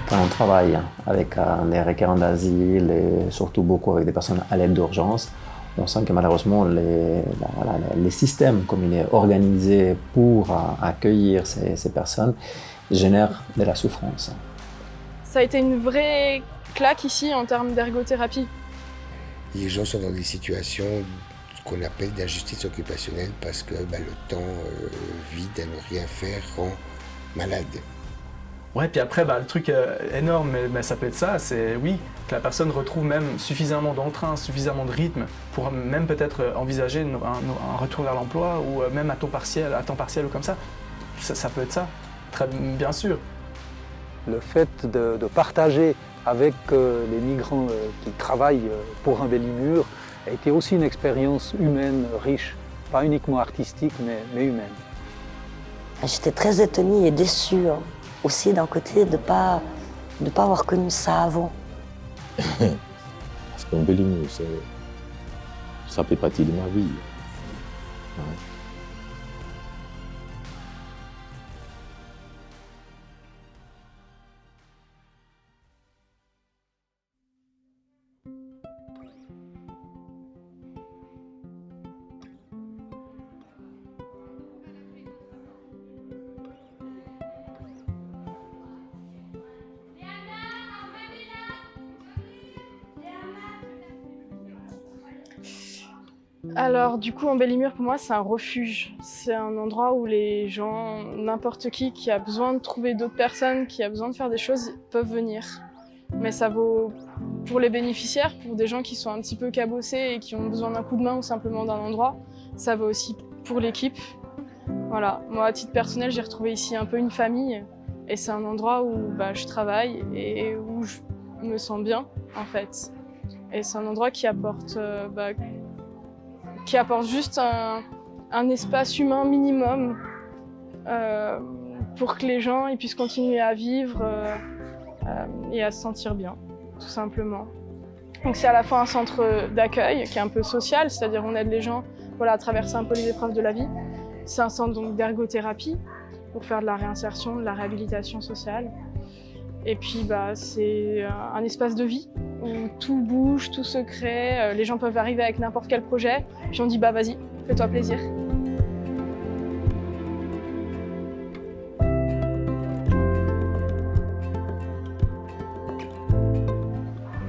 Quand on travaille avec des requérants d'asile et surtout beaucoup avec des personnes à l'aide d'urgence, on sent que malheureusement les systèmes comme il est organisé pour accueillir ces personnes génèrent de la souffrance. Ça a été une vraie claque ici en termes d'ergothérapie. Les gens sont dans des situations qu'on appelle d'injustice occupationnelle parce que le temps vide à ne rien faire rend malade. Ouais, puis après, le truc énorme, mais ça peut être ça, c'est oui, que la personne retrouve même suffisamment d'entrain, suffisamment de rythme pour même peut-être envisager un retour vers l'emploi ou même à temps partiel ou comme ça. Ça peut être ça, très bien sûr. Le fait de partager avec les migrants qui travaillent pour Embellimur a été aussi une expérience humaine riche, pas uniquement artistique, mais humaine. J'étais très étonnée et déçue aussi d'un côté de pas avoir connu ça avant. Parce qu'Embellimur, ça fait partie de ma vie. Ouais. Alors du coup, Embellimur pour moi c'est un refuge. C'est un endroit où les gens, n'importe qui a besoin de trouver d'autres personnes, qui a besoin de faire des choses, peuvent venir. Mais ça vaut pour les bénéficiaires, pour des gens qui sont un petit peu cabossés et qui ont besoin d'un coup de main ou simplement d'un endroit. Ça vaut aussi pour l'équipe. Voilà, moi à titre personnel j'ai retrouvé ici un peu une famille et c'est un endroit où je travaille et où je me sens bien en fait. Et c'est un endroit qui apporte juste un espace humain minimum pour que les gens ils puissent continuer à vivre et à se sentir bien, tout simplement. Donc c'est à la fois un centre d'accueil qui est un peu social, c'est-à-dire on aide les gens à traverser un peu les épreuves de la vie. C'est un centre d'ergothérapie pour faire de la réinsertion, de la réhabilitation sociale. Et puis c'est un espace de vie où tout bouge, tout se crée, les gens peuvent arriver avec n'importe quel projet, puis on dit vas-y, fais-toi plaisir.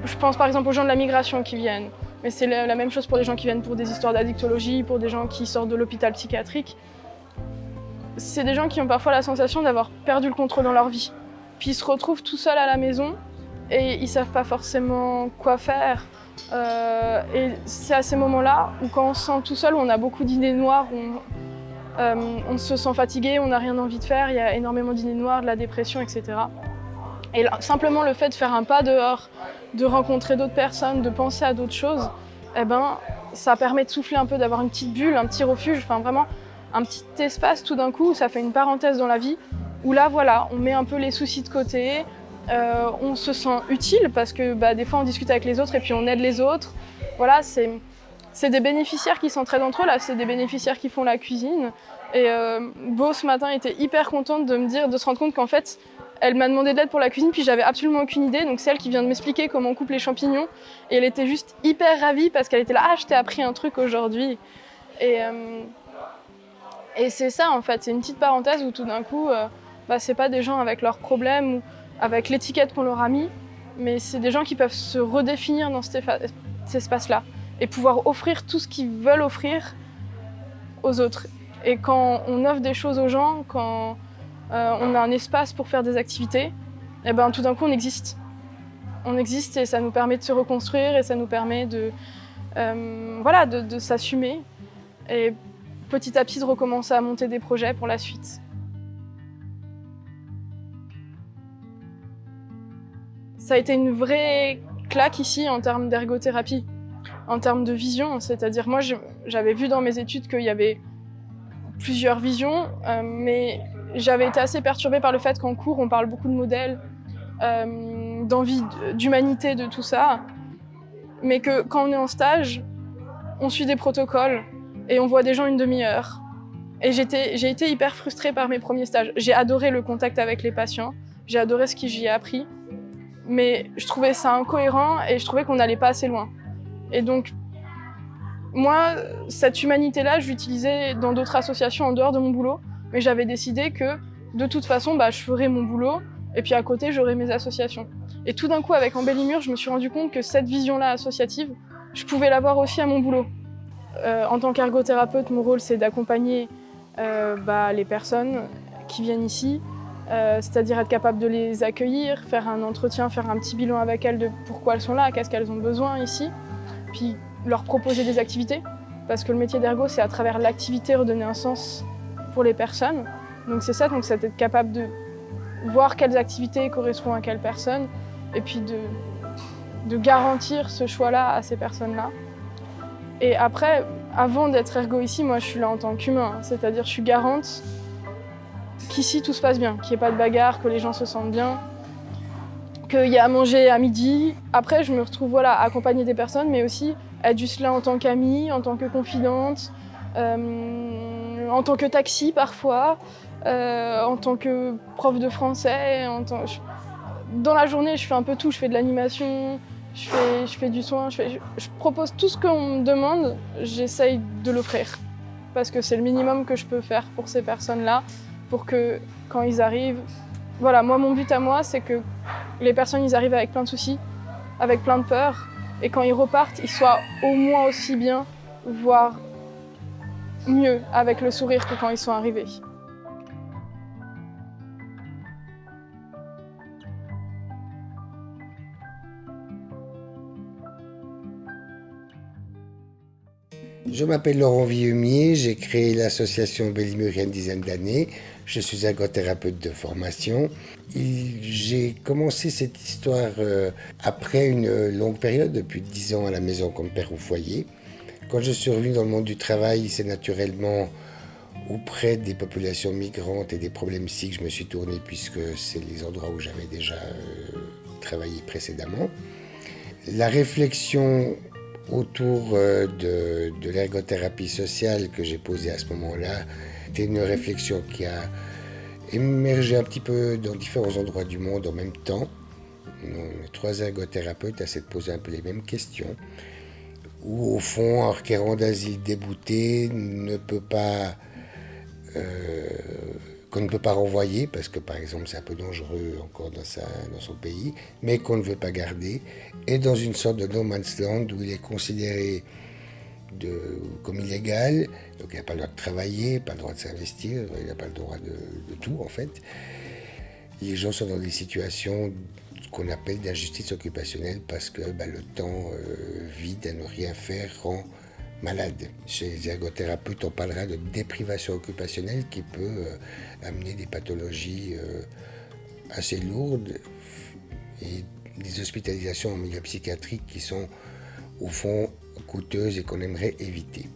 Je pense par exemple aux gens de la migration qui viennent, mais c'est la même chose pour des gens qui viennent pour des histoires d'addictologie, pour des gens qui sortent de l'hôpital psychiatrique. C'est des gens qui ont parfois la sensation d'avoir perdu le contrôle dans leur vie. Puis ils se retrouvent tout seuls à la maison et ils ne savent pas forcément quoi faire. Et c'est à ces moments-là où quand on se sent tout seul, où on a beaucoup d'idées noires, on se sent fatigué, on n'a rien envie de faire, il y a énormément d'idées noires, de la dépression, etc. Et là, simplement le fait de faire un pas dehors, de rencontrer d'autres personnes, de penser à d'autres choses, ça permet de souffler un peu, d'avoir une petite bulle, un petit refuge, enfin vraiment un petit espace tout d'un coup où ça fait une parenthèse dans la vie. Où là, on met un peu les soucis de côté, on se sent utile parce que des fois on discute avec les autres et puis on aide les autres. Voilà, c'est des bénéficiaires qui s'entraident entre eux, là, c'est des bénéficiaires qui font la cuisine. Et Beau ce matin était hyper contente de se rendre compte qu'en fait, elle m'a demandé de l'aide pour la cuisine, puis j'avais absolument aucune idée, donc c'est elle qui vient de m'expliquer comment on coupe les champignons. Et elle était juste hyper ravie parce qu'elle était là, je t'ai appris un truc aujourd'hui. Et c'est ça en fait, c'est une petite parenthèse où tout d'un coup, c'est pas des gens avec leurs problèmes ou avec l'étiquette qu'on leur a mis, mais c'est des gens qui peuvent se redéfinir dans cet espace-là et pouvoir offrir tout ce qu'ils veulent offrir aux autres. Et quand on offre des choses aux gens, quand on a un espace pour faire des activités, tout d'un coup on existe. On existe et ça nous permet de se reconstruire et ça nous permet de s'assumer et petit à petit de recommencer à monter des projets pour la suite. Ça a été une vraie claque ici en termes d'ergothérapie, en termes de vision. C'est-à-dire moi, j'avais vu dans mes études qu'il y avait plusieurs visions, mais j'avais été assez perturbée par le fait qu'en cours, on parle beaucoup de modèles, d'envie, d'humanité, de tout ça, mais que quand on est en stage, on suit des protocoles et on voit des gens une demi-heure. Et j'ai été hyper frustrée par mes premiers stages. J'ai adoré le contact avec les patients, j'ai adoré ce que j'y ai appris, mais je trouvais ça incohérent et je trouvais qu'on n'allait pas assez loin. Et donc, moi, cette humanité-là, je l'utilisais dans d'autres associations en dehors de mon boulot, mais j'avais décidé que, de toute façon, je ferais mon boulot, et puis à côté, j'aurais mes associations. Et tout d'un coup, avec Embellimur, je me suis rendu compte que cette vision-là associative, je pouvais l'avoir aussi à mon boulot. En tant qu'ergothérapeute, mon rôle, c'est d'accompagner les personnes qui viennent ici, c'est-à-dire être capable de les accueillir, faire un entretien, faire un petit bilan avec elles de pourquoi elles sont là, qu'est-ce qu'elles ont besoin ici, puis leur proposer des activités, parce que le métier d'ergo, c'est à travers l'activité redonner un sens pour les personnes. Donc c'est ça, donc c'est être capable de voir quelles activités correspondent à quelles personnes, et puis de garantir ce choix-là à ces personnes-là. Et après, avant d'être ergo ici, moi je suis là en tant qu'humain, c'est-à-dire je suis garante qu'ici tout se passe bien, qu'il n'y ait pas de bagarre, que les gens se sentent bien, qu'il y a à manger à midi. Après, je me retrouve à accompagner des personnes, mais aussi être juste là en tant qu'amie, en tant que confidente, en tant que taxi parfois, en tant que prof de français. Dans la journée, je fais un peu tout. Je fais de l'animation, je fais du soin, je propose tout ce qu'on me demande, j'essaye de l'offrir. Parce que c'est le minimum que je peux faire pour ces personnes-là, pour que quand ils arrivent... Voilà, moi, mon but à moi, c'est que les personnes, ils arrivent avec plein de soucis, avec plein de peurs, et quand ils repartent, ils soient au moins aussi bien, voire mieux, avec le sourire que quand ils sont arrivés. Je m'appelle Laurent Villemier, j'ai créé l'association Embellimur il y a une dizaine d'années. Je suis ergothérapeute de formation. J'ai commencé cette histoire après une longue période, depuis 10 ans à la maison comme père au foyer. Quand je suis revenu dans le monde du travail, c'est naturellement auprès des populations migrantes et des problèmes psy que je me suis tourné, puisque c'est les endroits où j'avais déjà travaillé précédemment. La réflexion autour de l'ergothérapie sociale que j'ai posée à ce moment-là, c'était une réflexion qui a émergé un petit peu dans différents endroits du monde en même temps. On est 3 ergothérapeutes à s'être posé un peu les mêmes questions, où au fond, un requérant d'asile débouté ne peut pas, qu'on ne peut pas renvoyer, parce que par exemple c'est un peu dangereux encore dans son pays, mais qu'on ne veut pas garder, et dans une sorte de no man's land où il est considéré comme illégal, donc il n'a pas le droit de travailler, pas le droit de s'investir, il n'a pas le droit de tout en fait. Les gens sont dans des situations qu'on appelle d'injustice occupationnelle parce que le temps vide à ne rien faire rend malade. Chez les ergothérapeutes, on parlera de déprivation occupationnelle qui peut amener des pathologies assez lourdes et des hospitalisations en milieu psychiatrique qui sont au fond coûteuses et qu'on aimerait éviter.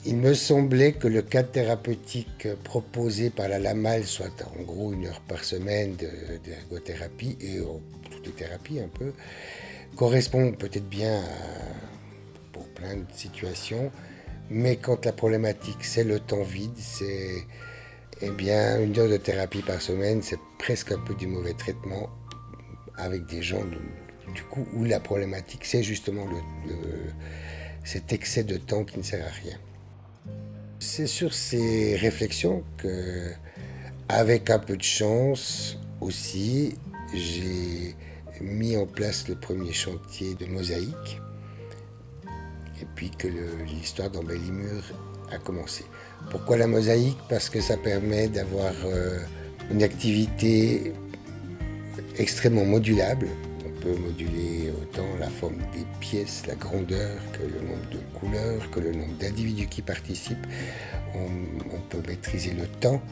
Il me semblait que le cadre thérapeutique proposé par la LAMAL, soit en gros 1 heure par semaine d'ergothérapie et toutes les thérapies un peu, correspond peut-être bien pour plein de situations, mais quand la problématique c'est le temps vide, c'est 1 heure de thérapie par semaine, c'est presque un peu du mauvais traitement avec des gens du coup où la problématique c'est justement cet excès de temps qui ne sert à rien. C'est sur ces réflexions que, avec un peu de chance aussi, j'ai mis en place le premier chantier de mosaïque et puis que l'histoire d'Embellimur a commencé. Pourquoi la mosaïque? Parce que ça permet d'avoir une activité extrêmement modulable. On peut moduler autant la forme des pièces, la grandeur, que le nombre de couleurs, que le nombre d'individus qui participent. On peut maîtriser le temps.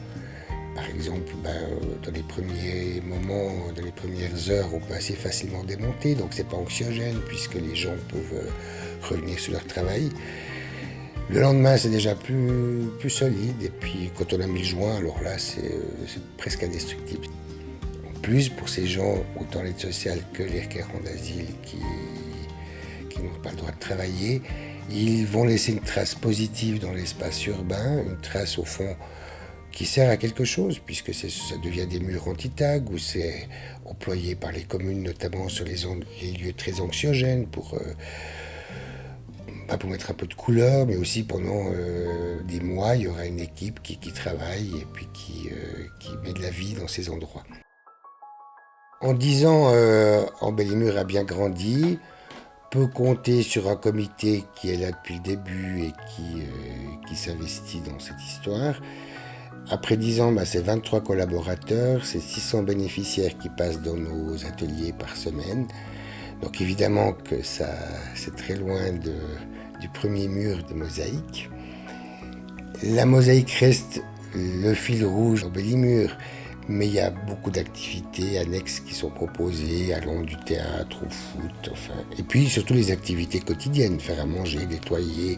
Par exemple, dans les premiers moments, dans les premières heures, on peut assez facilement démonter, donc c'est pas anxiogène puisque les gens peuvent revenir sur leur travail. Le lendemain, c'est déjà plus solide, et puis quand on a mis le joint, alors là, c'est presque indestructible. En plus, pour ces gens, autant l'aide sociale que les requérants d'asile qui n'ont pas le droit de travailler, ils vont laisser une trace positive dans l'espace urbain, une trace au fond qui sert à quelque chose, puisque ça devient des murs anti-tag, où c'est employé par les communes, notamment sur les lieux très anxiogènes, pour mettre un peu de couleur, mais aussi pendant des mois, il y aura une équipe qui travaille et puis qui met de la vie dans ces endroits. En 10 ans, Embellimur a bien grandi, peut compter sur un comité qui est là depuis le début et qui s'investit dans cette histoire. Après 10 ans, c'est 23 collaborateurs, c'est 600 bénéficiaires qui passent dans nos ateliers par semaine. Donc évidemment que c'est très loin du premier mur de mosaïque. La mosaïque reste le fil rouge d'Embellimur, mais il y a beaucoup d'activités annexes qui sont proposées, allant du théâtre au foot, et puis surtout les activités quotidiennes, faire à manger, nettoyer,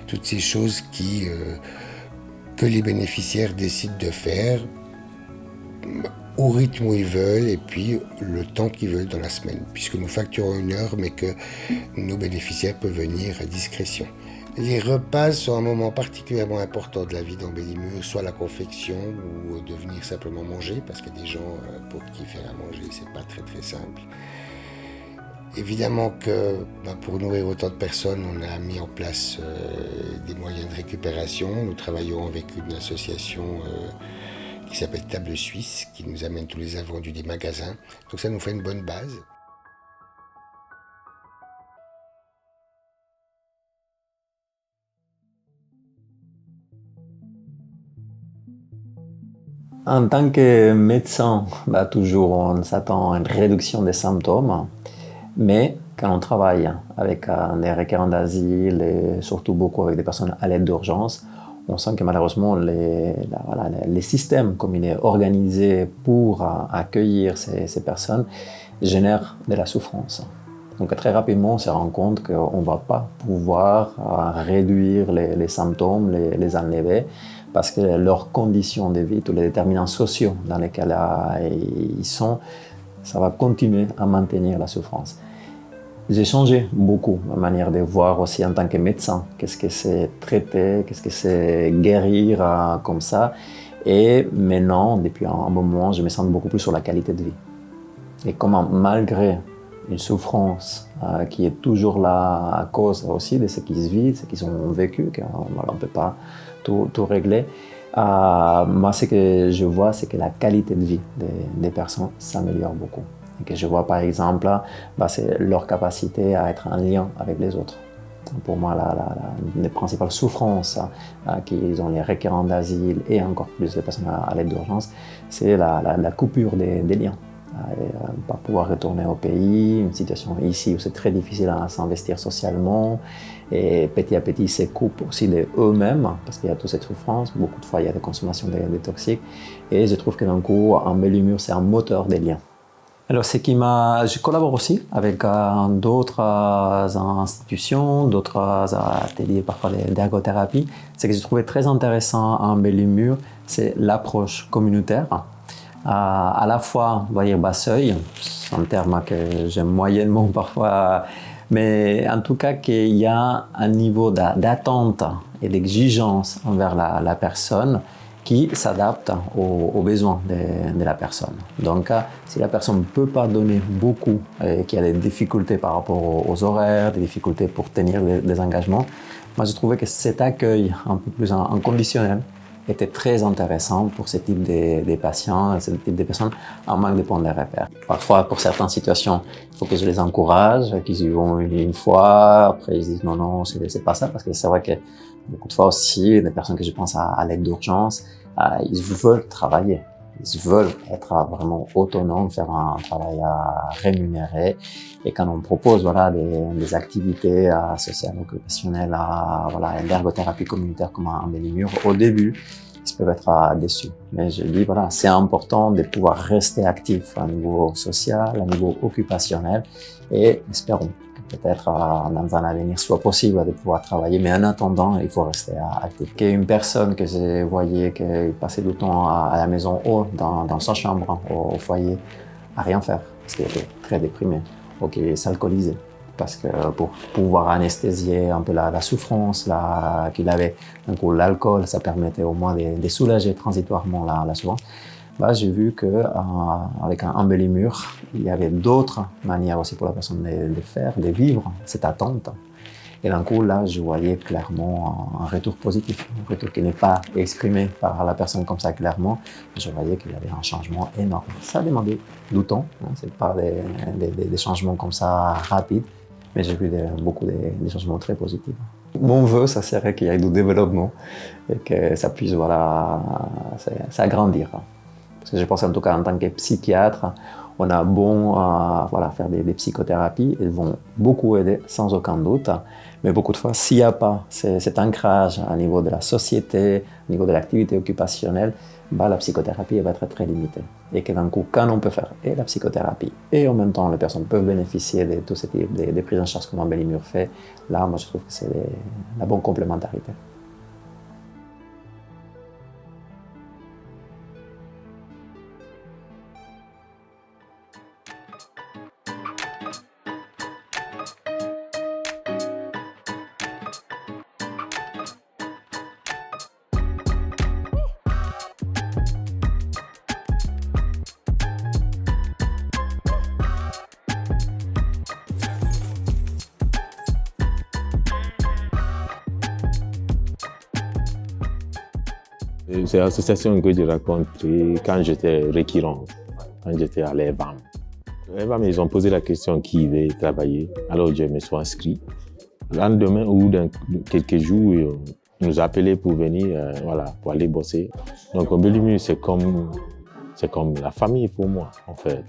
toutes ces choses que les bénéficiaires décident de faire au rythme où ils veulent et puis le temps qu'ils veulent dans la semaine, puisque nous facturons 1 heure, mais que nos bénéficiaires peuvent venir à discrétion. Les repas sont un moment particulièrement important de la vie d'Embellimur, soit la confection ou de venir simplement manger, parce qu'il y a des gens pour qui faire à manger, c'est pas très très simple. Évidemment que pour nourrir autant de personnes, on a mis en place des moyens de récupération. Nous travaillons avec une association qui s'appelle Table Suisse, qui nous amène tous les invendus des magasins. Donc ça nous fait une bonne base. En tant que médecin, toujours on s'attend à une réduction des symptômes, mais quand on travaille avec des requérants d'asile et surtout beaucoup avec des personnes à l'aide d'urgence, on sent que malheureusement les systèmes comme il est organisé pour accueillir ces personnes génèrent de la souffrance. Donc très rapidement on se rend compte qu'on ne va pas pouvoir réduire les symptômes, les enlever, parce que leurs conditions de vie, tous les déterminants sociaux dans lesquels ils sont, ça va continuer à maintenir la souffrance. J'ai changé beaucoup ma manière de voir aussi en tant que médecin, qu'est-ce que c'est traiter, qu'est-ce que c'est guérir comme ça. Et maintenant, depuis un moment, je me sens beaucoup plus sur la qualité de vie. Et comment, malgré une souffrance qui est toujours là à cause aussi de ce qui se vit, ce qu'ils ont vécu, qu'on ne peut pas tout régler. Moi, ce que je vois, c'est que la qualité de vie des personnes s'améliore beaucoup. Et que je vois par exemple, c'est leur capacité à être en lien avec les autres. Pour moi, les principales souffrances qu'ils ont les requérants d'asile et encore plus les personnes à l'aide d'urgence, c'est la coupure des liens. Pas pouvoir retourner au pays, une situation ici où c'est très difficile à s'investir socialement et petit à petit ils se coupent aussi d'eux-mêmes parce qu'il y a toute cette souffrance, beaucoup de fois il y a des consommations des toxiques et je trouve que d'un coup Embellimur c'est un moteur des liens. Alors je collabore aussi avec d'autres institutions, d'autres ateliers parfois d'ergothérapie. Ce que j'ai trouvé très intéressant à Embellimur, c'est l'approche communautaire. À la fois, on va dire seuil, c'est un terme que j'aime moyennement parfois, mais en tout cas qu'il y a un niveau d'attente et d'exigence envers la personne qui s'adapte aux besoins de la personne. Donc, si la personne ne peut pas donner beaucoup et qu'il y a des difficultés par rapport aux horaires, des difficultés pour tenir des engagements, moi je trouvais que cet accueil un peu plus inconditionnel était très intéressant pour ce type de patients, ce type de personnes en manque de points de repère. Parfois, pour certaines situations, il faut que je les encourage, qu'ils y vont une fois, après ils disent non, c'est pas ça, parce que c'est vrai que beaucoup de fois aussi, des personnes que je pense à l'aide d'urgence, ils veulent travailler, ils veulent être vraiment autonomes, faire un travail rémunéré. Et quand on propose des activités sociales, occupationnelles, l'ergothérapie communautaire comme Embellimur, au début, ils peuvent être déçus. Mais je dis, c'est important de pouvoir rester actif à niveau social, à niveau occupationnel, et espérons que peut-être dans un avenir soit possible de pouvoir travailler, mais en attendant, il faut rester actif. Une personne que je voyais qui passait du temps à la maison ou dans sa chambre, au foyer, à rien faire, parce qu'elle était très déprimée, ou qui s'alcoolisait. parce que pour pouvoir anesthésier un peu la souffrance qu'il avait. Donc l'alcool, ça permettait au moins de soulager transitoirement la souffrance. J'ai vu qu'avec un embellimure, il y avait d'autres manières aussi pour la personne de vivre cette attente. Et d'un coup, là, je voyais clairement un retour positif, un retour qui n'est pas exprimé par la personne comme ça clairement. Je voyais qu'il y avait un changement énorme. Ça a demandé du temps, c'est pas des changements comme ça rapides, mais j'ai vu beaucoup des changements très positifs. Mon vœu, ça serait qu'il y ait du développement et que ça puisse s'agrandir. Parce que je pense en tout cas en tant que psychiatre, on a bon faire des psychothérapies, elles vont beaucoup aider sans aucun doute, mais beaucoup de fois, s'il n'y a pas cet ancrage au niveau de la société, au niveau de l'activité occupationnelle, la psychothérapie elle va être très limitée. Et que d'un coup, quand on peut faire et la psychothérapie et en même temps les personnes peuvent bénéficier de tout ce type de prises en charge comme Embellimure fait, là, moi je trouve que c'est la bonne complémentarité. C'est l'association que j'ai rencontrée quand j'étais récurrent, quand j'étais à l'EVAM. L'EVAM, ils ont posé la question qui veut travailler, alors je me suis inscrit. Le lendemain ou dans quelques jours, ils nous appelaient pour venir, pour aller bosser. Donc Embellimure, c'est comme la famille pour moi, en fait.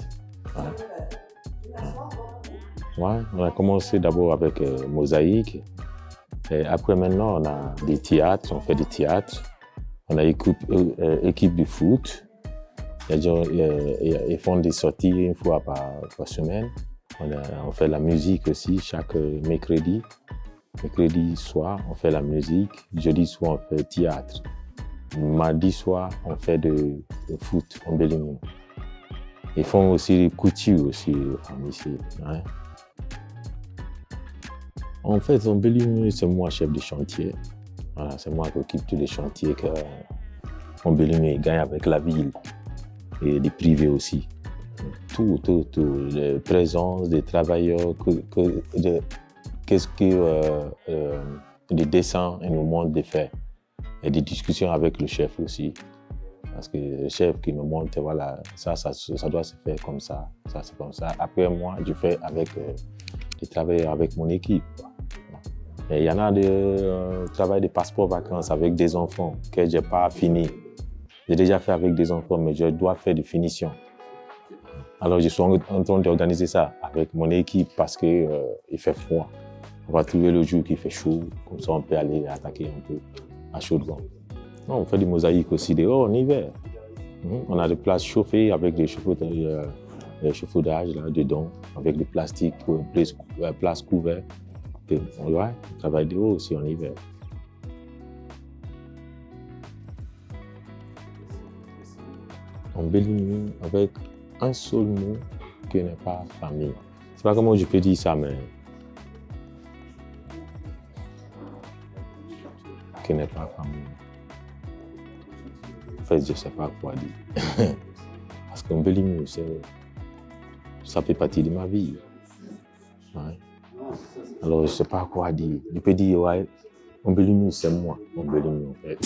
Ouais, on a commencé d'abord avec Mosaïque. Et après, maintenant, on a des théâtres, on fait des théâtres. On a équipe de foot. Ils font des sorties une fois par semaine. On fait la musique aussi chaque mercredi. Mercredi soir, on fait la musique. Jeudi soir, on fait théâtre. Mardi soir, on fait de foot en Embellimure. Ils font aussi couture aussi ici. Hein. En fait, Embellimure, c'est moi chef de chantier. Voilà, c'est moi qui occupe tous les chantiers que Embellimure gagne avec la ville et les privés aussi. Tout. La présence des travailleurs, qu'est-ce que les dessins nous montrent de faire. Et des discussions avec le chef aussi. Parce que le chef qui nous montre, voilà, ça doit se faire comme ça, ça c'est comme ça. Après, moi, je fais je travaille avec mon équipe. Et il y en a de travail de passeport vacances avec des enfants que je n'ai pas fini. J'ai déjà fait avec des enfants, mais je dois faire des finitions. Alors, je suis en train d'organiser ça avec mon équipe parce qu'il fait froid. On va trouver le jour qui fait chaud, comme ça on peut aller attaquer un peu à chaud-vent. On fait des mosaïques aussi dehors en hiver. On a des places chauffées avec des chauffaudage là, dedans, avec du plastique, places couvertes. On travaille dehors aussi en hiver. Embellimure avec un seul mot qui n'est pas famille. Je ne sais pas comment je peux dire ça, mais qui n'est pas famille. En fait, je ne sais pas quoi dire. Parce qu'Embellimure, ça fait partie de ma vie. Ouais. Alors, je ne sais pas quoi dire. Je peux dire, ouais, Embellimure, c'est moi. Embellimure, en fait.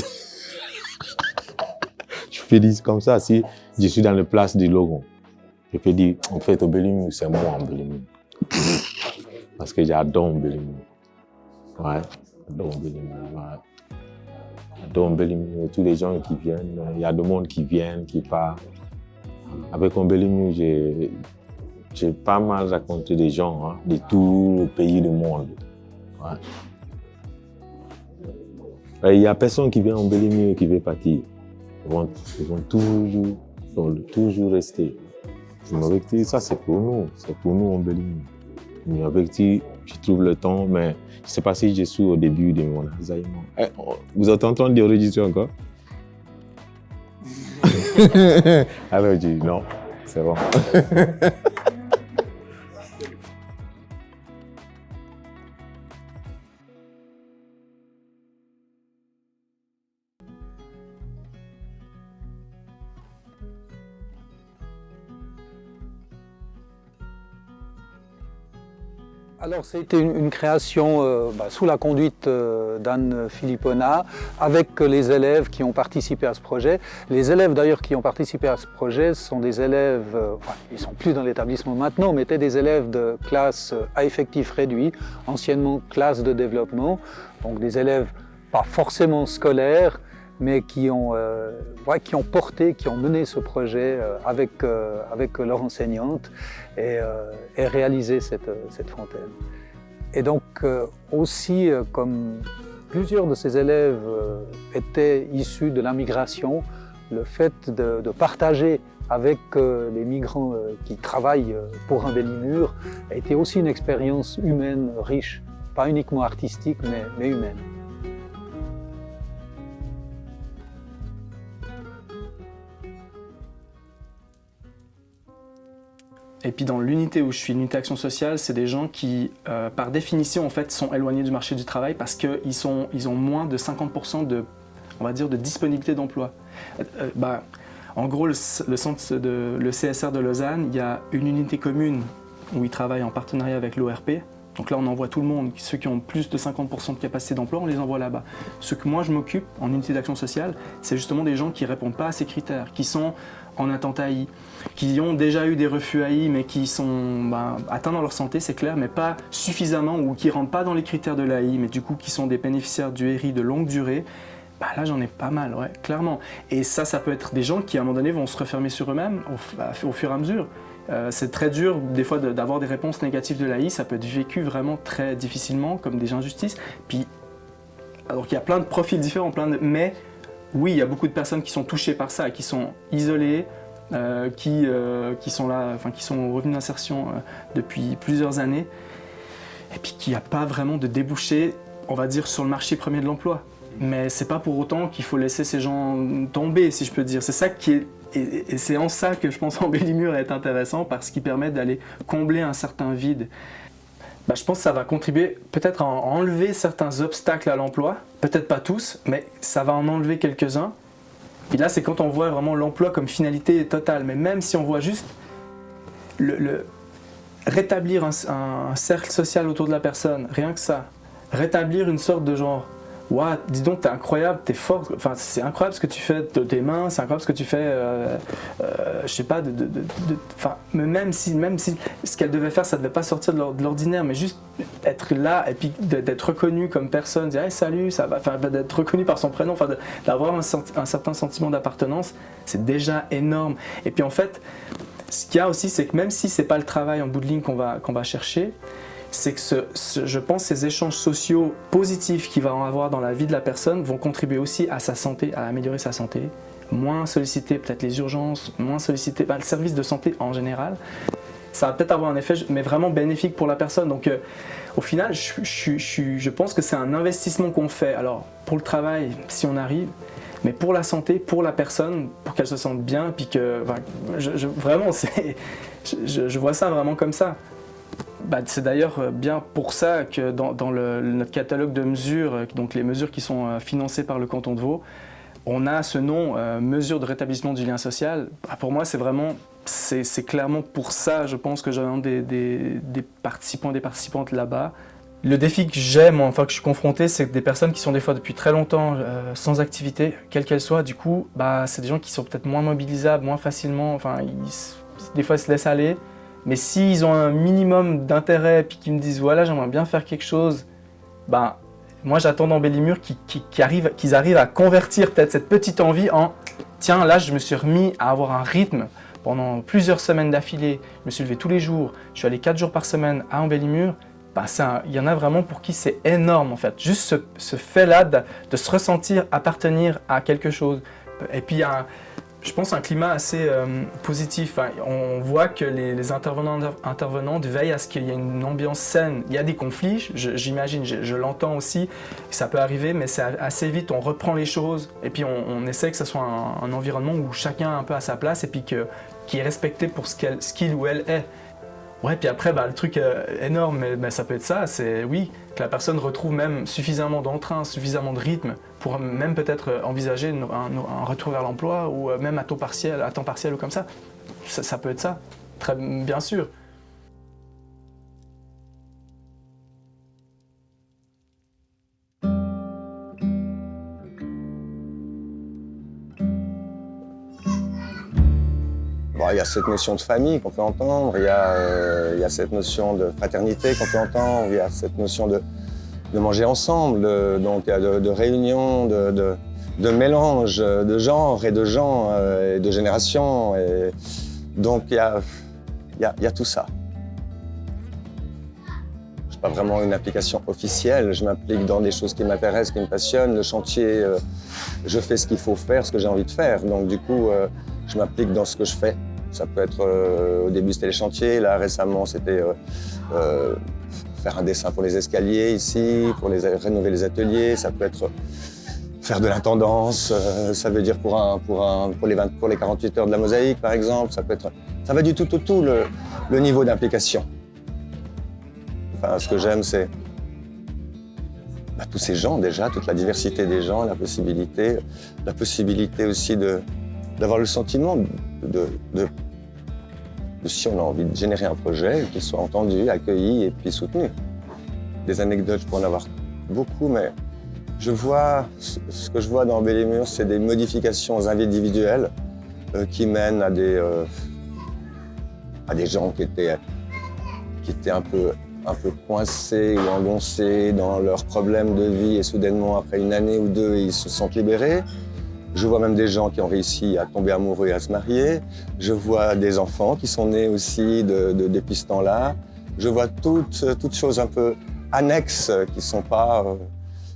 Je peux dire comme ça, si je suis dans la place du Laurent. Je peux dire, en fait, Embellimure, c'est moi, Embellimure. Parce que j'adore Embellimure. Ouais, j'adore Embellimure. Ouais. J'adore Embellimure. Tous les gens qui viennent, il y a du monde qui viennent, qui partent. Avec Embellimure, j'ai pas mal rencontré des gens de tous les pays du monde. Ouais. Il n'y a personne qui vient à Embellimure qui veut partir. Ils vont toujours rester. Mais ça, c'est pour nous Embellimure. Mais avec je trouve le temps, mais je ne sais pas si je suis au début de mon enseignement. Vous êtes en train d'enregistrer encore? Alors je dis non, c'est bon. Alors c'était une création sous la conduite d'Anne Philippona avec les élèves qui ont participé à ce projet. Les élèves d'ailleurs qui ont participé à ce projet sont des élèves, ils ne sont plus dans l'établissement maintenant, mais étaient des élèves de classe à effectif réduit, anciennement classe de développement, donc des élèves pas forcément scolaires, mais qui ont mené ce projet avec leur enseignante et réalisé cette fontaine. Et donc aussi, comme plusieurs de ces élèves étaient issus de la migration, le fait de partager avec les migrants qui travaillent pour Embellimur a été aussi une expérience humaine riche, pas uniquement artistique, mais humaine. Et puis dans l'unité où je suis, l'unité action sociale, c'est des gens qui, par définition, en fait, sont éloignés du marché du travail parce qu'ils ont moins de 50% de, on va dire, de disponibilité d'emploi. En gros, le CSR de Lausanne, il y a une unité commune où ils travaillent en partenariat avec l'ORP. Donc là, on envoie tout le monde. Ceux qui ont plus de 50% de capacité d'emploi, on les envoie là-bas. Ce que moi, je m'occupe en unité d'action sociale, c'est justement des gens qui ne répondent pas à ces critères, qui sont en attente AI, qui ont déjà eu des refus AI, mais qui sont atteints dans leur santé, c'est clair, mais pas suffisamment, ou qui ne rentrent pas dans les critères de l'AI, mais du coup qui sont des bénéficiaires du RI de longue durée. Là, j'en ai pas mal, ouais, clairement. Et ça peut être des gens qui, à un moment donné, vont se refermer sur eux-mêmes au fur et à mesure. C'est très dur, des fois, d'avoir des réponses négatives de l'AI. Ça peut être vécu vraiment très difficilement, comme des injustices. Puis, alors qu'il y a plein de profils différents, mais oui, il y a beaucoup de personnes qui sont touchées par ça, qui sont isolées, qui sont là, qui sont au revenu d'insertion depuis plusieurs années, et puis qu'il n'y a pas vraiment de débouché, on va dire, sur le marché premier de l'emploi. Mais c'est pas pour autant qu'il faut laisser ces gens tomber, si je peux dire. C'est ça qui est, et c'est en ça que je pense qu'Embellimur est intéressant, parce qu'il permet d'aller combler un certain vide. Je pense que ça va contribuer peut-être à enlever certains obstacles à l'emploi, peut-être pas tous, mais ça va en enlever quelques-uns. Et là, c'est quand on voit vraiment l'emploi comme finalité totale. Mais même si on voit juste rétablir un cercle social autour de la personne, rien que ça, rétablir une sorte de genre, waouh, dis donc, t'es incroyable, t'es fort, enfin, c'est incroyable ce que tu fais de tes mains, c'est incroyable ce que tu fais, je sais pas, même si ce qu'elle devait faire, ça devait pas sortir de l'ordinaire, mais juste être là et puis d'être reconnu comme personne, dire hey, salut, ça va, d'être reconnu par son prénom, d'avoir un certain sentiment d'appartenance, c'est déjà énorme. Et puis en fait, ce qu'il y a aussi, c'est que même si c'est pas le travail en bout de ligne qu'on va chercher, c'est que je pense que ces échanges sociaux positifs qu'il va en avoir dans la vie de la personne vont contribuer aussi à sa santé, à améliorer sa santé, moins solliciter peut-être les urgences, moins solliciter le service de santé en général. Ça va peut-être avoir un effet mais vraiment bénéfique pour la personne. Donc au final, je pense que c'est un investissement qu'on fait. Alors pour le travail, si on arrive, mais pour la santé, pour la personne, pour qu'elle se sente bien, puis que vraiment, je vois ça vraiment comme ça. C'est d'ailleurs bien pour ça que dans notre catalogue de mesures, donc les mesures qui sont financées par le canton de Vaud, on a ce nom, mesures de rétablissement du lien social. Pour moi, c'est clairement pour ça, je pense que j'oriente des participants et des participantes là-bas. Le défi que j'ai, moi, que je suis confronté, c'est que des personnes qui sont des fois depuis très longtemps sans activité, quelle qu'elle soit, du coup, c'est des gens qui sont peut-être moins mobilisables, moins facilement, des fois ils se laissent aller. Mais s'ils ont un minimum d'intérêt et qu'ils me disent voilà, j'aimerais bien faire quelque chose, moi j'attends d'Embellimur qu'ils arrivent à convertir peut-être cette petite envie en tiens, là je me suis remis à avoir un rythme pendant plusieurs semaines d'affilée, je me suis levé tous les jours, je suis allé 4 jours par semaine à Embellimur. Il y en a vraiment pour qui c'est énorme en fait, juste ce fait-là de se ressentir appartenir à quelque chose. Et puis il y a je pense un climat assez positif. On voit que les intervenantes veillent à ce qu'il y ait une ambiance saine. Il y a des conflits, j'imagine, je l'entends aussi, ça peut arriver, mais c'est assez vite, on reprend les choses et puis on essaie que ce soit un environnement où chacun est un peu à sa place et puis qui est respecté pour ce qu'il ou elle est. Ouais, puis après, le truc énorme, mais ça peut être ça, c'est oui, que la personne retrouve même suffisamment d'entrain, suffisamment de rythme pour même peut-être envisager un retour vers l'emploi ou même à temps partiel ou comme ça. Ça peut être ça, très bien sûr. Bon, il y a cette notion de famille qu'on peut entendre, il y a cette notion de fraternité qu'on peut entendre, il y a cette notion de manger ensemble, donc il y a de réunion, de mélange de genres et de gens et de générations. Et donc il y a tout ça. Je n'ai pas vraiment une application officielle, je m'implique dans des choses qui m'intéressent, qui me passionnent. Le chantier, je fais ce qu'il faut faire, ce que j'ai envie de faire. Donc du coup, je m'implique dans ce que je fais. Ça peut être, au début c'était les chantiers, là récemment c'était faire un dessin pour les escaliers ici, pour rénover les ateliers. Ça peut être faire de l'intendance, ça veut dire pour les 48 heures de la mosaïque par exemple. Ça va du tout au le niveau d'implication. Enfin, ce que j'aime c'est tous ces gens déjà, toute la diversité des gens, la possibilité aussi d'avoir le sentiment de si on a envie de générer un projet, qu'il soit entendu, accueilli et puis soutenu. Des anecdotes, je pourrais en avoir beaucoup, mais ce que je vois dans Embellimur, c'est des modifications individuelles qui mènent à des gens qui étaient un peu coincés ou engoncés dans leurs problèmes de vie et soudainement, après une année ou deux, ils se sentent libérés. Je vois même des gens qui ont réussi à tomber amoureux et à se marier. Je vois des enfants qui sont nés aussi depuis ce temps-là. Je vois toutes choses un peu annexes qui sont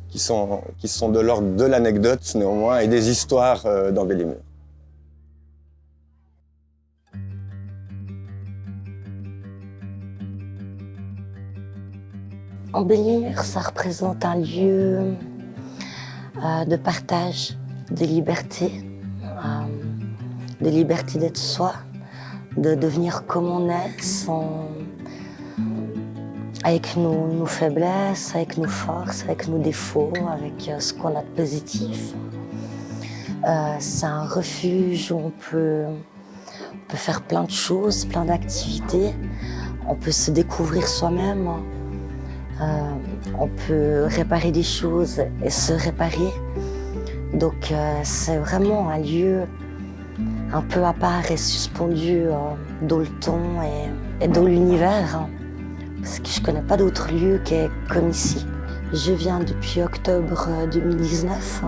de l'ordre de l'anecdote néanmoins et des histoires d'Embellimur. Embellimur, ça représente un lieu de partage, de liberté d'être soi, de devenir comme on est, avec nos faiblesses, avec nos forces, avec nos défauts, avec ce qu'on a de positif. C'est un refuge où on peut faire plein de choses, plein d'activités. On peut se découvrir soi-même. On peut réparer des choses et se réparer. Donc c'est vraiment un lieu un peu à part et suspendu dans le temps et dans l'univers. Parce que je ne connais pas d'autre lieu comme ici. Je viens depuis octobre 2019.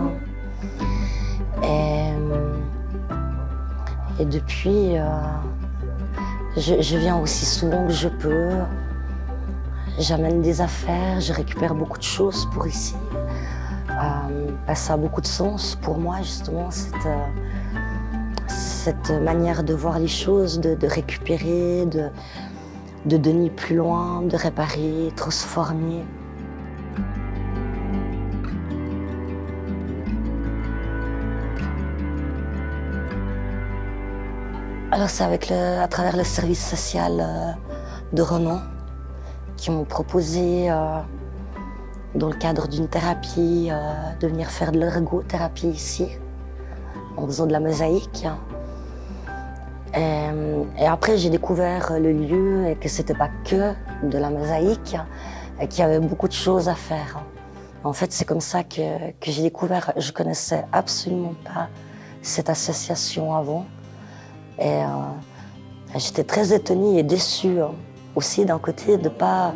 Et depuis, je viens aussi souvent que je peux. J'amène des affaires, je récupère beaucoup de choses pour ici. Ça a beaucoup de sens pour moi, justement, cette manière de voir les choses, de récupérer, de donner plus loin, de réparer, transformer. Alors c'est à travers le service social de Renan qui m'ont proposé, dans le cadre d'une thérapie, de venir faire de l'ergothérapie ici, en faisant de la mosaïque. Et après, j'ai découvert le lieu et que c'était pas que de la mosaïque, et qu'il y avait beaucoup de choses à faire. En fait, c'est comme ça que j'ai découvert. Je connaissais absolument pas cette association avant. Et j'étais très étonnée et déçue aussi d'un côté de pas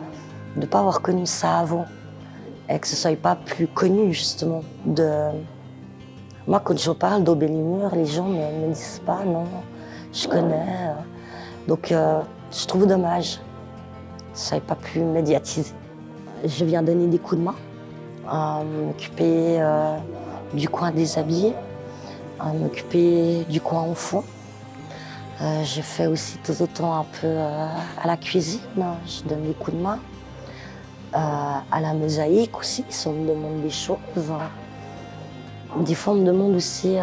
avoir connu ça avant. Et que ce soit pas plus connu, justement. Moi, quand je parle d'Embellimur, les gens ne me disent pas non, je connais. Donc, je trouve dommage. Ça n'est pas plus médiatisé. Je viens donner des coups de main, m'occuper du coin des habillés, m'occuper du coin au fond. Je fais aussi de temps en temps un peu à la cuisine, je donne des coups de main. À la mosaïque aussi, si on me demande des choses. Des fois, on me demande aussi,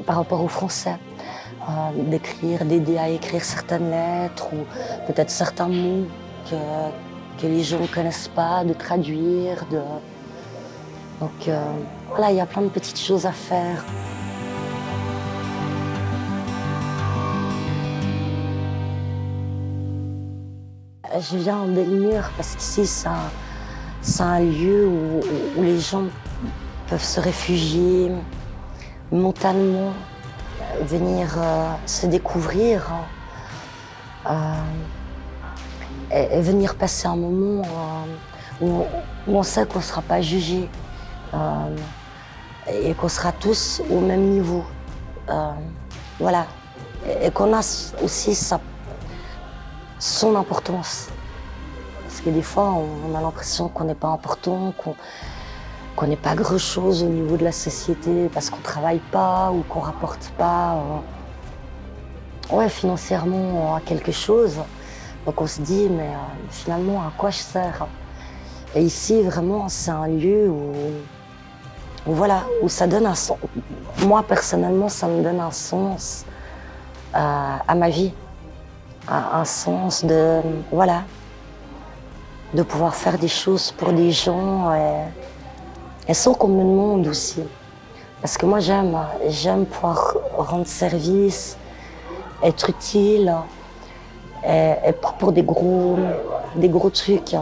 par rapport au français, d'aider à écrire certaines lettres ou peut-être certains mots que les gens ne connaissent pas, de traduire. Donc voilà, il y a plein de petites choses à faire. Je viens à Embellimur parce qu'ici, c'est un lieu où les gens peuvent se réfugier mentalement, venir se découvrir et venir passer un moment où on sait qu'on ne sera pas jugé et qu'on sera tous au même niveau. Voilà. Et qu'on a aussi son importance. Parce que des fois, on a l'impression qu'on n'est pas important, qu'on n'est pas grand-chose au niveau de la société parce qu'on ne travaille pas ou qu'on ne rapporte pas financièrement à quelque chose. Donc on se dit, mais finalement, à quoi je sers? Et ici, vraiment, c'est un lieu où ça donne un sens. Moi, personnellement, ça me donne un sens à ma vie. Un sens de pouvoir faire des choses pour des gens et sans qu'on me demande aussi. Parce que moi, j'aime pouvoir rendre service, être utile et pas pour des gros trucs.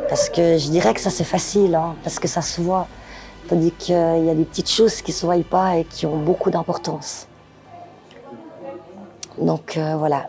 Parce que je dirais que ça, c'est facile, parce que ça se voit. Tandis qu'il y a des petites choses qui ne se voient pas et qui ont beaucoup d'importance. Donc voilà.